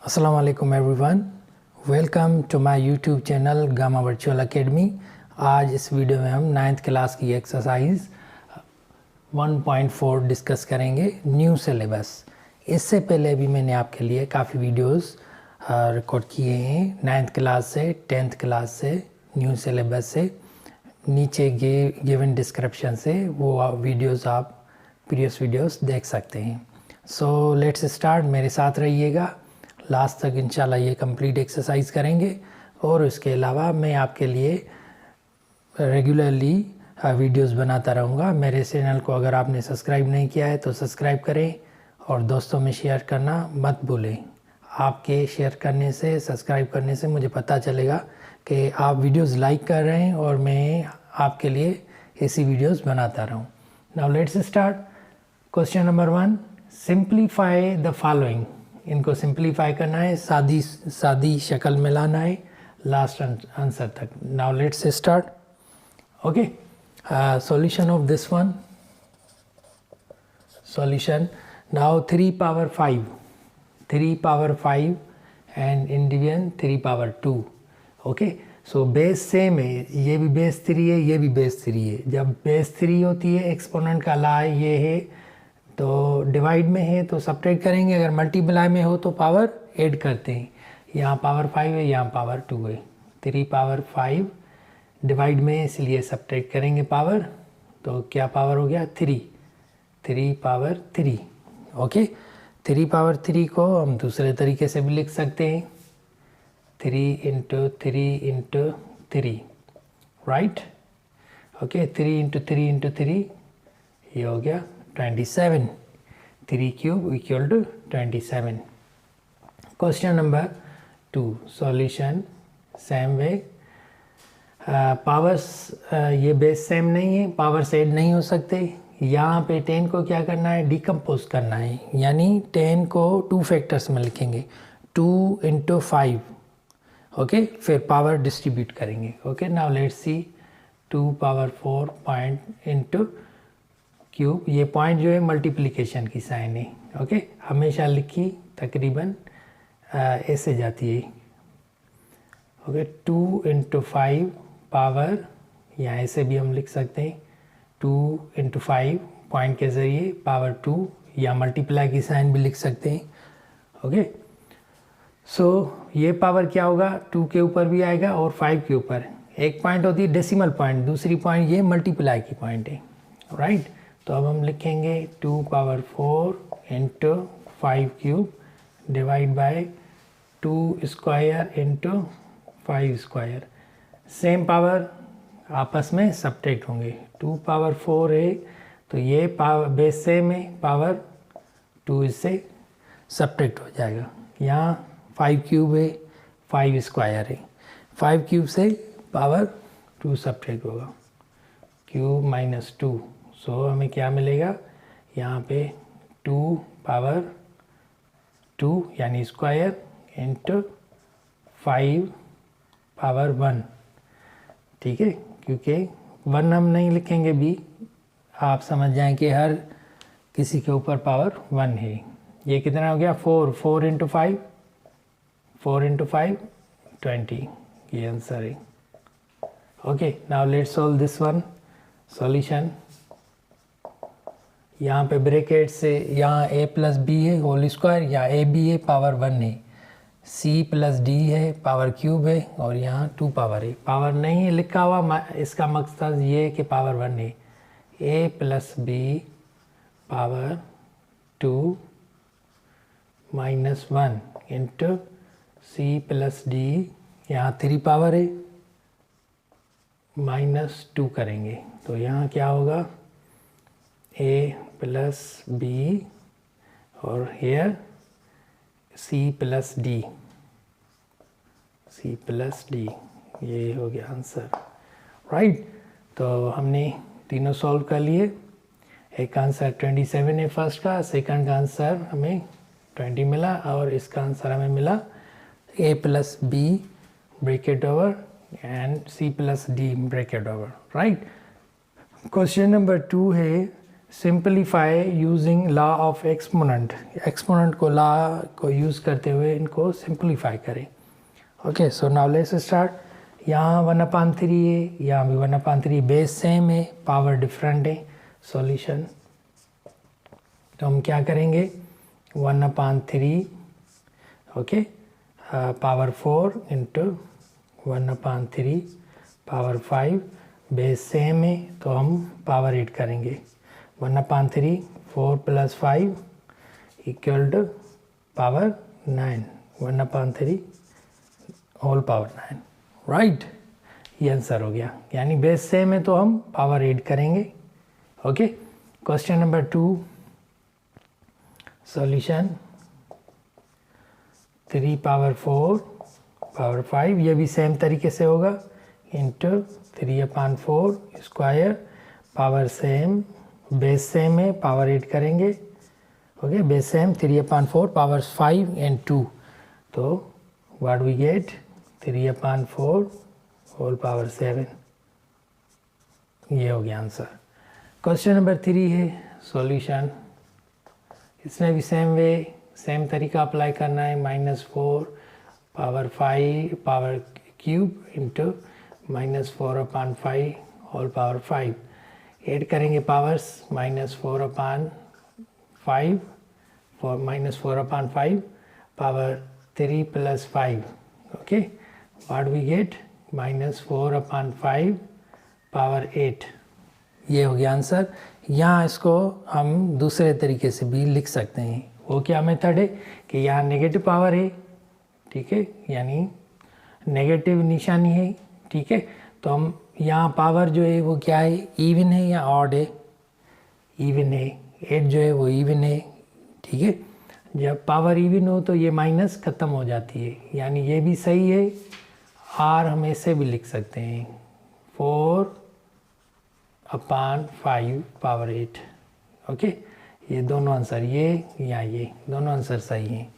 अस्सलाम वालेकुम everyone, welcome to my YouTube channel Gamma Virtual Academy. आज इस वीडियो में हम 9th क्लास की एक्सरसाइज 1.4 डिस्कस करेंगे, न्यू सिलेबस। इससे पहले भी मैंने आपके लिए काफ़ी वीडियोस रिकॉर्ड किए हैं 9th क्लास से 10th क्लास से, न्यू सिलेबस से। नीचे गिवन डिस्क्रिप्शन से वो वीडियोस आप प्रीवियस वीडियोस देख सकते हैं। सो लेट्स स्टार्ट, मेरे साथ रहिएगा लास्ट तक। इंशाल्लाह ये कंप्लीट एक्सरसाइज करेंगे और उसके अलावा मैं आपके लिए रेगुलरली वीडियोस बनाता रहूँगा। मेरे चैनल को अगर आपने सब्सक्राइब नहीं किया है तो सब्सक्राइब करें और दोस्तों में शेयर करना मत भूलें। आपके शेयर करने से, सब्सक्राइब करने से मुझे पता चलेगा कि आप वीडियोस लाइक कर रहे हैं और मैं आपके लिए ऐसी वीडियोस बनाता रहूँ। Now let's start. Question number 1, simplify the following. इनको सिंप्लीफाई करना है, सादी शक्ल में लाना है लास्ट आंसर तक। Now let's start. Okay, solution of this one. Solution now 3 power 5 and in division 3 power 2। Okay, so base same है, ये भी बेस 3 है, ये भी बेस 3 है। जब बेस 3 होती है, एक्सपोनेंट का ला ये है, तो डिवाइड में है तो सब्ट्रैक्ट करेंगे, अगर मल्टीप्लाई में हो तो पावर ऐड करते हैं। यहाँ पावर 5 है, यहाँ पावर 2 है। 3 पावर 5 डिवाइड में, इसलिए सब्ट्रैक्ट करेंगे पावर, तो क्या पावर हो गया 3 पावर 3। ओके, 3 पावर 3 को हम दूसरे तरीके से भी लिख सकते हैं, 3 इंटू 3 राइट। ओके, 3 इंटू 3 ये हो गया 27। 3 cube equal to 27। Question number 2, solution same way. Powers ये बेस सेम नहीं है, पावर्स ऐड नहीं हो सकते। यहाँ पे 10 को क्या करना है, डिकम्पोज करना है, यानी 10 को 2 फैक्टर्स में लिखेंगे, 2 इंटू 5। ओके, फिर पावर डिस्ट्रीब्यूट करेंगे। Okay, now let's see 2 power 4 point into cube. ये पॉइंट जो है मल्टीप्लिकेशन की साइन है। ओके, हमेशा लिखी तकरीबन ऐसे जाती है। ओके, 2 इंटू 5 पावर, यहाँ ऐसे भी हम लिख सकते हैं, 2 इंटू 5 पॉइंट के ज़रिए पावर 2, या मल्टीप्लाई की साइन भी लिख सकते हैं। ओके, सो ये पावर क्या होगा, 2 के ऊपर भी आएगा और 5 के ऊपर। एक पॉइंट होती है डेसिमल पॉइंट, दूसरी पॉइंट ये मल्टीप्लाई की पॉइंट है, राइट। तो अब हम लिखेंगे 2 power 4 into 5 cube divide by 2 square into 5 square. Same power आपस में सब्ट्रैक्ट होंगे। 2 पावर 4 है तो ये पावर बेस सेम है, पावर 2 इससे सब्ट्रैक्ट हो जाएगा। यहाँ 5 क्यूब है, 5 स्क्वायर है, 5 क्यूब से पावर 2 सब्ट्रैक्ट होगा, क्यूब माइनस 2। सो हमें क्या मिलेगा, यहाँ पे 2 पावर 2 यानी स्क्वायर इंटू 5 पावर 1। ठीक है, क्योंकि 1 हम नहीं लिखेंगे भी, आप समझ जाएं कि हर किसी के ऊपर पावर 1 है। ये कितना हो गया, 4 इंटू 5, 20, ये आंसर है। Okay, now let's solve this one. Solution, यहाँ पे ब्रैकेट से, यहाँ a प्लस बी है होल स्क्वायर, यहाँ ए बी है पावर 1 है, c प्लस डी है पावर क्यूब है, और यहाँ 2 पावर है। पावर नहीं है लिखा हुआ, इसका मकसद ये है कि पावर 1 है। a plus B power 2 minus 1 into c plus D, यहाँ 3 पावर है, माइनस 2 करेंगे, तो यहाँ क्या होगा, a प्लस बी और हेयर c प्लस डी, ये हो गया आंसर, राइट। तो हमने तीनों सॉल्व कर लिए। एक आंसर 27 है फर्स्ट का, सेकंड का आंसर हमें 20 मिला, और इसका आंसर हमें मिला a plus B bracket over and c plus D bracket over, right. Question number 2 है, simplify using law of exponent, exponent को लॉ को यूज़ करते हुए इनको सिंपलीफाई करें। Okay, so now let's start. यहाँ 1/3 है, यहाँ भी 1/3, बेस सेम है, पावर डिफरेंट है। सॉल्यूशन तो हम क्या करेंगे, 1/3 okay power 4 into 1/3 power 5, base same है तो हम पावर 8 करेंगे। 1/3 4 + 5 equal to power 9, 1/3 whole power 9, right. ये आंसर हो गया, यानी बेस सेम है तो हम पावर 8 करेंगे। Okay, question number 2, solution 3 power 4 power 5, ये भी सेम तरीके से होगा, into 3/4 square, power same, base same है, पावर 8 करेंगे। Okay, base same 3/4 power 5 and 2, तो what we get 3/4 whole power 7। ये हो गया आंसर। क्वेश्चन नंबर 3 है सॉल्यूशन, इसमें भी सेम वे, सेम तरीका अप्लाई करना है। -4 power 5 power cube into -4/5 whole power 5, add करेंगे powers, -4/5 -4/5 power 3 + 5, okay, what we get -4/5 power 8। ये हो गया आंसर। यहाँ इसको हम दूसरे तरीके से भी लिख सकते हैं। वो क्या मेथड है कि यहाँ नेगेटिव पावर है, ठीक है, यानी नेगेटिव निशानी है, ठीक है, तो हम यहाँ पावर जो है वो क्या है, इवन है या ऑड है, इवन है। 8 जो है वो इवन है, ठीक है। जब पावर इवन हो तो ये माइनस ख़त्म हो जाती है, यानी ये भी सही है। और हम ऐसे भी लिख सकते हैं 4/5 पावर 8, ओके। ये दोनों आंसर, ये या ये दोनों आंसर सही हैं।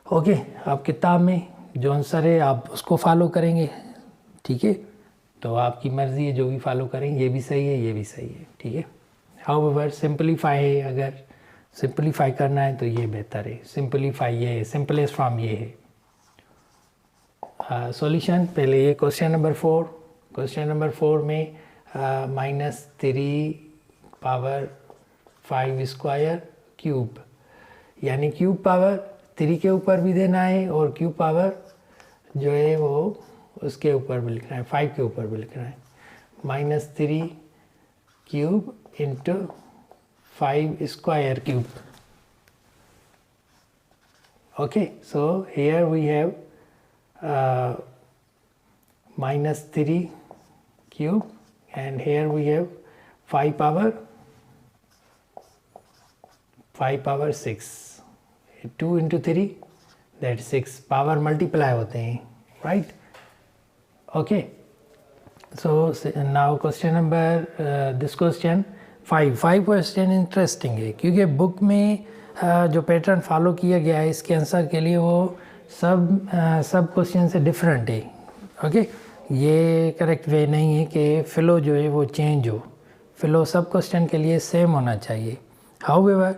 ओके, आप किताब में जो आंसर है आप उसको फॉलो करेंगे, ठीक है, तो आपकी मर्ज़ी है, जो भी फॉलो करें, ये भी सही है, ये भी सही है, ठीक है। हाउएवर सिंपलीफाई है, अगर सिंपलीफाई करना है तो ये बेहतर है। सिंपलीफाई ये है, सिंपलेस्ट फॉर्म ये है। सॉल्यूशन पहले ये क्वेश्चन नंबर 4, क्वेश्चन नंबर 4 में -3 पावर 5 स्क्वायर क्यूब, यानी क्यूब पावर 3 के ऊपर भी देना है और क्यूब पावर जो है वो उसके ऊपर भी लिखना है, 5 के ऊपर भी लिखना है। -3 cube into 5 square cube, okay. So here we have -3 cube and here we have 5 power 6, 2 into 3 that 6, power multiply होते हैं, right. Okay, so now question number this question 5 question interesting है, क्योंकि बुक में जो पैटर्न फॉलो किया गया है इसके आंसर के लिए वो सब क्वेश्चन से डिफरेंट है, ओके। ये करेक्ट वे नहीं है कि फ़्लो जो है वो चेंज हो, फ़्लो सब क्वेश्चन के लिए सेम होना चाहिए। However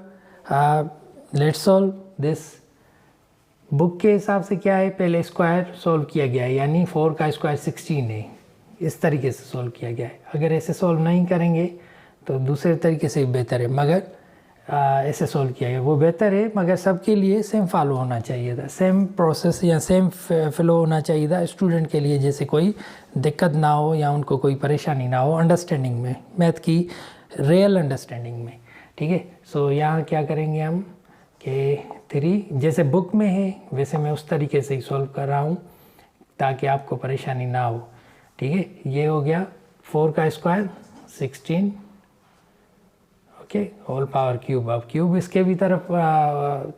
let's solve this. Book के हिसाब से क्या है, पहले स्क्वायर सॉल्व किया गया है, यानी 4 का स्क्वायर 16 है, इस तरीके से सॉल्व किया गया है। अगर ऐसे सॉल्व नहीं करेंगे तो दूसरे तरीके से बेहतर है, मगर ऐसे सॉल्व किया गया वो बेहतर है, मगर सबके लिए सेम फॉलो होना चाहिए था, सेम प्रोसेस या सेम फ्लो होना चाहिए था स्टूडेंट के लिए, जैसे कोई दिक्कत ना हो या उनको कोई परेशानी ना हो अंडरस्टैंडिंग में, मैथ की रियल अंडरस्टैंडिंग में, ठीक है। सो यहाँ क्या करेंगे हम कि 3 जैसे बुक में है वैसे मैं उस तरीके से ही सॉल्व कर रहा हूँ ताकि आपको परेशानी ना हो, ठीक है। ये हो गया 4 का square 16, okay, whole power cube. अब क्यूब इसके भी तरफ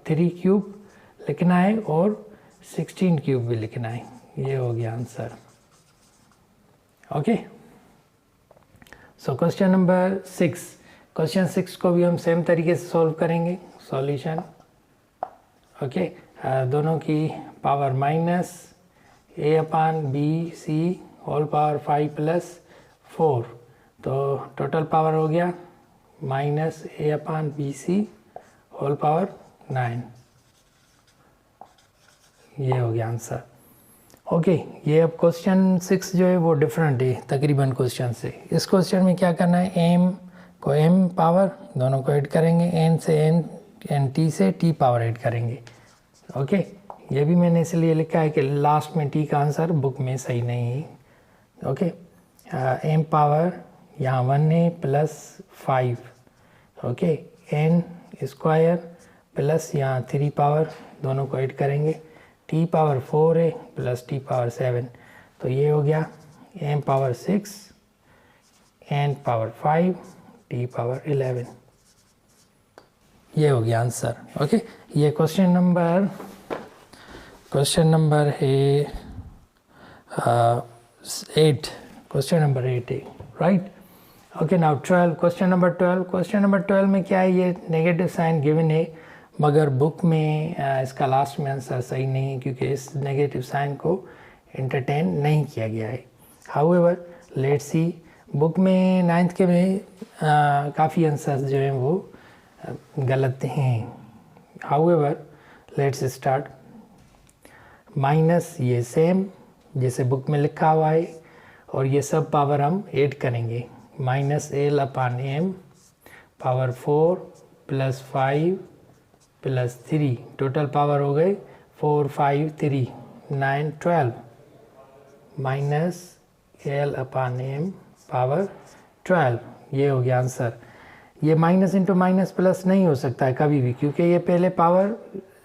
3 क्यूब लिखना है और 16 क्यूब भी लिखना है। ये हो गया answer, okay. So question number 6, question 6 को भी हम सेम तरीके से सॉल्व करेंगे। सॉल्यूशन, ओके, दोनों की पावर -a/b/c होल पावर 5 + 4, तो टोटल पावर हो गया माइनस ए अपान बी सी होल पावर 9। ये हो गया आंसर। ओके ये अब क्वेश्चन 6 जो है वो डिफरेंट है तकरीबन क्वेश्चन से। इस क्वेश्चन में क्या करना है, एम को एम पावर दोनों को ऐड करेंगे, एन से एन टी से टी पावर ऐड करेंगे। ओके ये भी मैंने इसलिए लिखा है कि लास्ट में टी का आंसर बुक में सही नहीं है। ओके एम पावर यहाँ 1 है plus 5, okay N square plus यहाँ 3 पावर दोनों को ऐड करेंगे, टी पावर 4 है प्लस टी पावर 7, तो ये हो गया M power 6 N power 5 T power 11। ये हो गया आंसर। ओके ये क्वेश्चन नंबर है 8, क्वेश्चन नंबर 8 है, right. Okay now 12, question number 12 में क्या है, ये नेगेटिव साइन गिवन है मगर बुक में इसका लास्ट में आंसर सही नहीं है क्योंकि इस नेगेटिव साइन को एंटरटेन नहीं किया गया है। हाउएवर लेट्स सी, बुक में 9th के में काफ़ी आंसर्स जो हैं वो गलत हैं। However let's start. माइनस ये सेम जैसे बुक में लिखा हुआ है और ये सब पावर हम ऐड करेंगे, minus L upon M power 4 plus 5 plus 3, total power हो गए 4 5 3 9 12 minus L upon M power 12। ये हो गया आंसर। ये माइनस इंटू माइनस प्लस नहीं हो सकता है कभी भी क्योंकि ये पहले पावर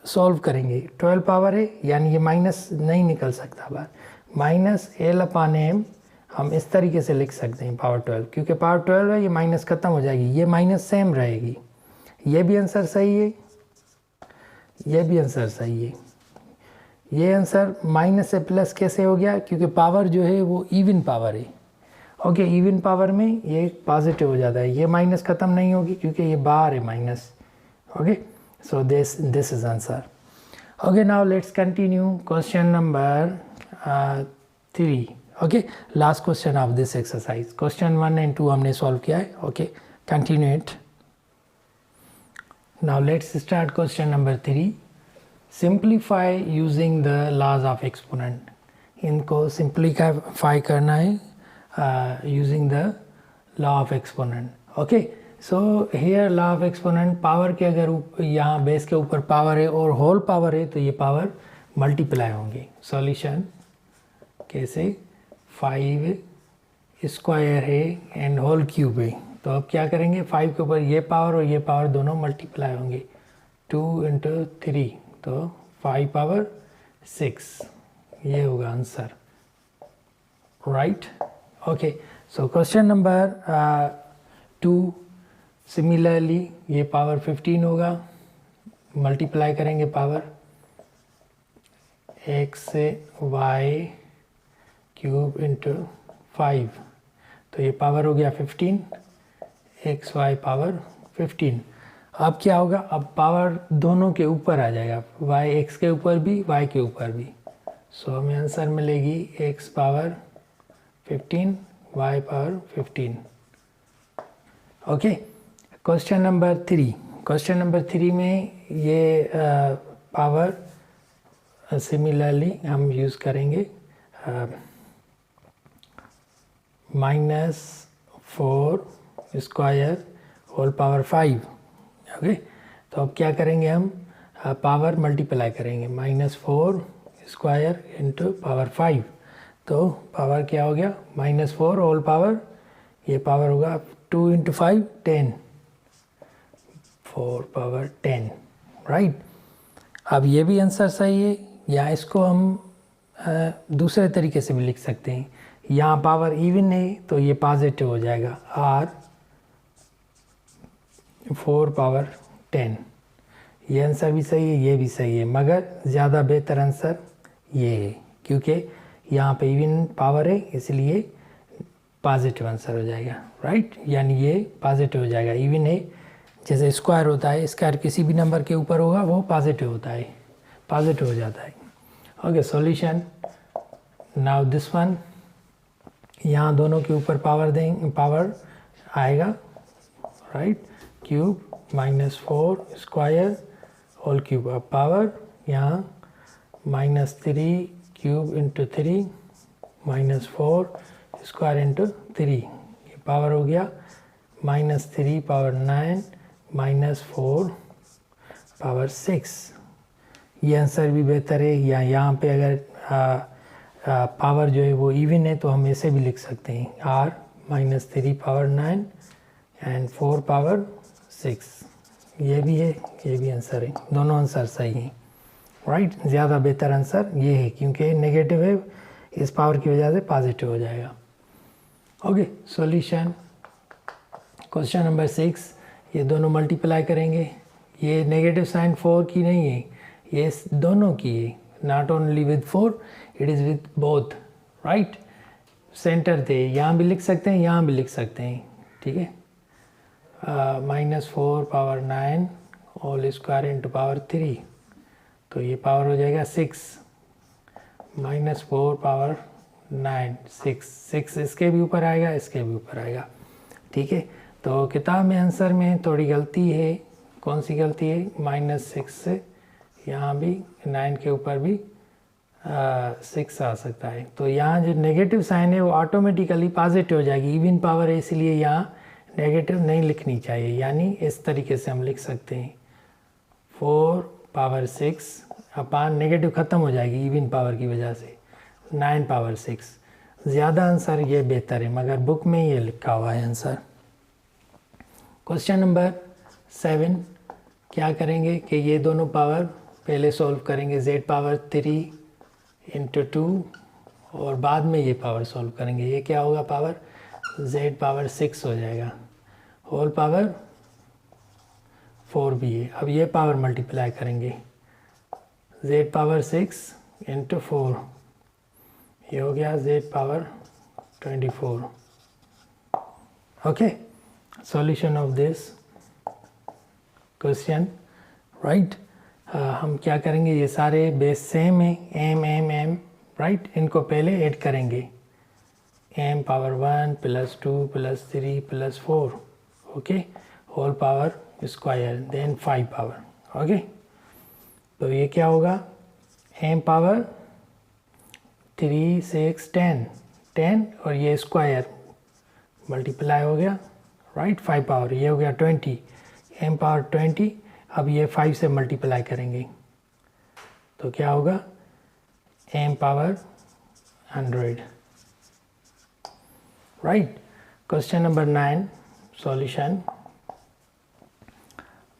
सॉल्व करेंगे, 12 पावर है यानी ये माइनस नहीं निकल सकता बाहर। माइनस एल अपान एम हम इस तरीके से लिख सकते हैं पावर 12, क्योंकि पावर 12 है ये माइनस ख़त्म हो जाएगी, ये माइनस सेम रहेगी। ये भी आंसर सही है, ये भी आंसर सही है। ये आंसर माइनस से प्लस कैसे हो गया, क्योंकि पावर जो है वो इवन पावर है। ओके इवन पावर में ये पॉजिटिव हो जाता है, ये माइनस ख़त्म नहीं होगी क्योंकि ये बाहर है minus. Okay so this is answer. Okay now let's continue question number 3। Okay last question of this exercise, question 1 and 2 हमने सॉल्व किया है। Okay continue it. Now let's start question number 3। Simplify using the laws of exponent. इनको simplify करना है using the law of exponent. Okay so here law of exponent, power के अगर यहाँ base के ऊपर पावर है और होल पावर है तो ये पावर मल्टीप्लाई होंगे। सॉल्यूशन कैसे, 5 स्क्वायर है एंड होल क्यूब है, तो अब क्या करेंगे 5 के ऊपर ये पावर और ये पावर दोनों मल्टीप्लाई होंगे, 2 × 3 तो 5 पावर 6। ये होगा answer, right. Okay so question number 2 similarly ये पावर 15 होगा, मल्टीप्लाई करेंगे पावर, x से y क्यूब इंटू 5 तो ये पावर हो गया 15, xy पावर 15। अब क्या होगा, अब पावर दोनों के ऊपर आ जाएगा, y x के ऊपर भी y के ऊपर भी। सो हमें आंसर मिलेगी x power 15 y power 15। Okay question number 3, question number 3 में ये पावर सिमिलरली हम यूज़ करेंगे -4 स्क्वायर होल पावर 5। ओके तो अब क्या करेंगे हम पावर मल्टीप्लाई करेंगे, -4 स्क्वायर इंटू पावर 5 तो पावर क्या हो गया -4 होल पावर, ये पावर होगा 2 × 5 10, 4 पावर 10, राइट। अब ये भी आंसर सही है, या इसको हम दूसरे तरीके से भी लिख सकते हैं, यहाँ पावर इवन है तो ये पॉजिटिव हो जाएगा, r 4 पावर 10। ये आंसर भी सही है, ये भी सही है, मगर ज़्यादा बेहतर आंसर ये है क्योंकि यहाँ पे इवन पावर है इसलिए पॉजिटिव आंसर हो जाएगा, राइट। यानी ये पॉजिटिव हो जाएगा, इवन है जैसे स्क्वायर होता है, स्क्वायर किसी भी नंबर के ऊपर होगा वो पॉजिटिव होता है, पॉजिटिव हो जाता है। Okay solution now this one, यहाँ दोनों के ऊपर पावर आएगा, right. Cube -4 square whole cube. अब पावर यहाँ -3 क्यूब इंटू 3 -4 स्क्वायर इंटू 3, ये पावर हो गया -3 पावर 9 -4 पावर 6। ये आंसर भी बेहतर है। या यहाँ पे अगर पावर जो है वो इवन है तो हम ऐसे भी लिख सकते हैं r -3 पावर 9 एंड 4 पावर 6। ये भी है, ये भी आंसर है, दोनों आंसर सही हैं, राइट। ज़्यादा बेहतर आंसर ये है क्योंकि नेगेटिव है, इस पावर की वजह से पॉजिटिव हो जाएगा। ओके, सॉल्यूशन क्वेश्चन नंबर 6, ये दोनों मल्टीप्लाई करेंगे। ये नेगेटिव साइन 4 की नहीं है, ये दोनों की है, not only with 4, it is with both, right. Centre थे, यहाँ भी लिख सकते हैं, यहाँ भी लिख सकते हैं, ठीक है। -4 power 9 whole square into power 3, तो ये पावर हो जाएगा 6 -4 पावर 9 6 इसके भी ऊपर आएगा, इसके भी ऊपर आएगा, ठीक है। तो किताब में आंसर में थोड़ी गलती है। कौन सी गलती है? -6 से यहाँ भी 9 के ऊपर भी 6 आ सकता है। तो यहाँ जो नेगेटिव साइन है वो ऑटोमेटिकली पॉजिटिव हो जाएगी, इवन पावर है, इसलिए यहाँ नेगेटिव नहीं लिखनी चाहिए। यानी इस तरीके से हम लिख सकते हैं 4 पावर 6 अपान नेगेटिव ख़त्म हो जाएगी इवन पावर की वजह से 9 पावर 6। ज़्यादा आंसर ये बेहतर है, मगर बुक में ये लिखा हुआ है आंसर। क्वेश्चन नंबर 7 क्या करेंगे कि ये दोनों पावर पहले सॉल्व करेंगे, z पावर 3 इंटू 2, और बाद में ये पावर सॉल्व करेंगे। ये क्या होगा? पावर z पावर 6 हो जाएगा, होल पावर 4 भी है। अब ये पावर मल्टीप्लाई करेंगे, z पावर 6 इंटू 4, ये हो गया z power 24। Okay, solution of this question, right. हम क्या करेंगे, ये सारे बेस सेम है, m राइट। इनको पहले ऐड करेंगे, m power 1 + 2 + 3 + 4, okay, whole power square, then 5 power, okay. तो ये क्या होगा, m पावर 3 6 10 और ये स्क्वायर मल्टीप्लाई हो गया, राइट, 5 पावर, ये हो गया 20, m पावर 20। अब ये 5 से मल्टीप्लाई करेंगे तो क्या होगा, m power 100, right. Question number 9 solution,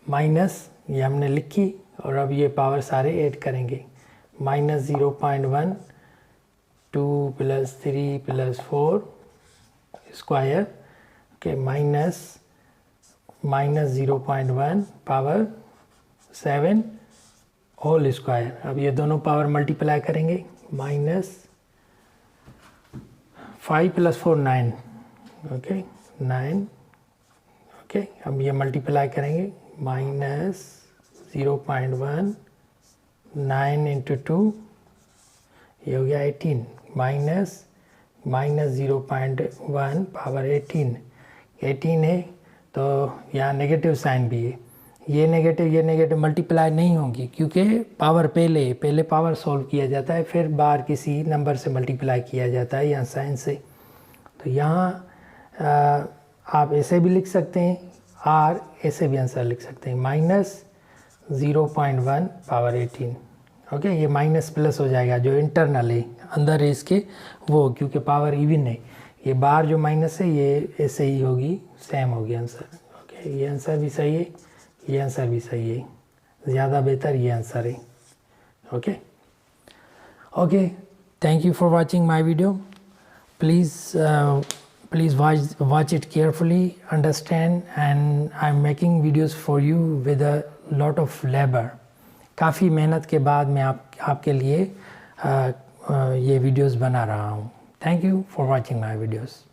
minus ये हमने लिखी और अब ये पावर सारे ऐड करेंगे, -0.1 2 + 3 + 4 square, okay, -0.1 power 7 whole square. अब ये दोनों पावर मल्टीप्लाई करेंगे, -5 + 4 9, ओके 9, ओके। अब ये मल्टीप्लाई करेंगे, -0.1 9 इंटू 2, ये हो गया 18, -0.1 पावर 18 है। तो यहाँ नेगेटिव साइन भी है, ये नेगेटिव मल्टीप्लाई नहीं होगी क्योंकि पावर पहले पावर सॉल्व किया जाता है, फिर बार किसी नंबर से मल्टीप्लाई किया जाता है यहाँ साइन से। तो यहाँ आप ऐसे भी लिख सकते हैं, r ऐसे भी आंसर लिख सकते हैं, -0.1 पावर 18, ओके। ये माइनस प्लस हो जाएगा, जो इंटरनल है अंदर है इसके वो, क्योंकि पावर इवन है। ये बार जो माइनस है ये ऐसे ही होगी, सेम होगी आंसर, ओके। ये आंसर भी सही है, ये आंसर भी सही है, ज़्यादा बेहतर ये आंसर है, okay. Okay, thank you for watching my video. please watch it carefully, understand, and I'm making videos for you with a lot of labor. काफ़ी मेहनत के बाद मैं आपके लिए ये वीडियोस बना रहा हूँ। Thank you for watching my videos.